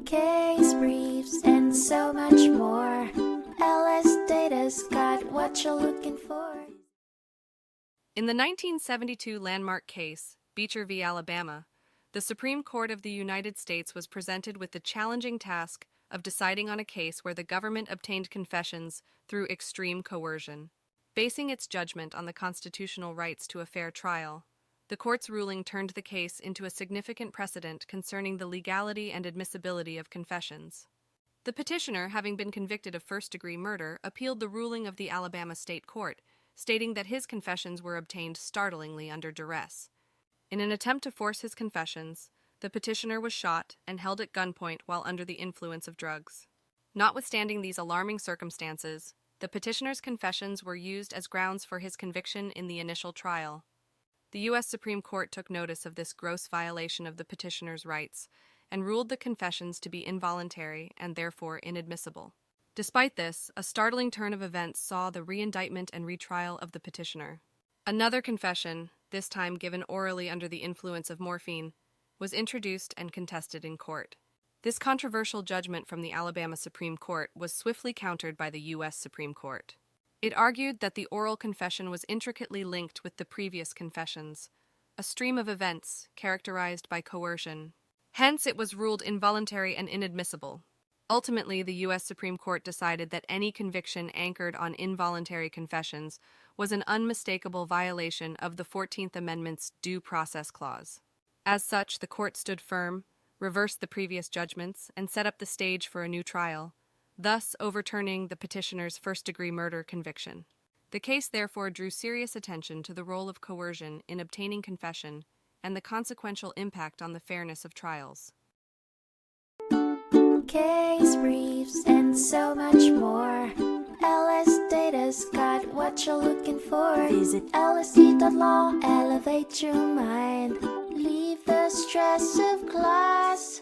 case briefs, and so much more. LSData's got what you're looking for. In the 1972 landmark case, Beecher v. Alabama, the Supreme Court of the United States was presented with the challenging task of deciding on a case where the government obtained confessions through extreme coercion. Basing its judgment on the constitutional rights to a fair trial, the court's ruling turned the case into a significant precedent concerning the legality and admissibility of confessions. The petitioner, having been convicted of first-degree murder, appealed the ruling of the Alabama State Court, stating that his confessions were obtained startlingly under duress. In an attempt to force his confessions, the petitioner was shot and held at gunpoint while under the influence of drugs. Notwithstanding these alarming circumstances, the petitioner's confessions were used as grounds for his conviction in the initial trial. The U.S. Supreme Court took notice of this gross violation of the petitioner's rights and ruled the confessions to be involuntary and therefore inadmissible. Despite this, a startling turn of events saw the reindictment and retrial of the petitioner. Another confession, this time given orally under the influence of morphine, was introduced and contested in court. This controversial judgment from the Alabama Supreme Court was swiftly countered by the U.S. Supreme Court. It argued that the oral confession was intricately linked with the previous confessions, a stream of events characterized by coercion. Hence, it was ruled involuntary and inadmissible. Ultimately, the U.S. Supreme Court decided that any conviction anchored on involuntary confessions was an unmistakable violation of the 14th Amendment's Due Process Clause. As such, the court stood firm, reversed the previous judgments, and set up the stage for a new trial, thus overturning the petitioner's first-degree murder conviction. The case therefore drew serious attention to the role of coercion in obtaining confession and the consequential impact on the fairness of trials. Case briefs, and so much more. LSData's got what you're looking for. Visit lsd.law, elevate your mind. Leave the stress of class.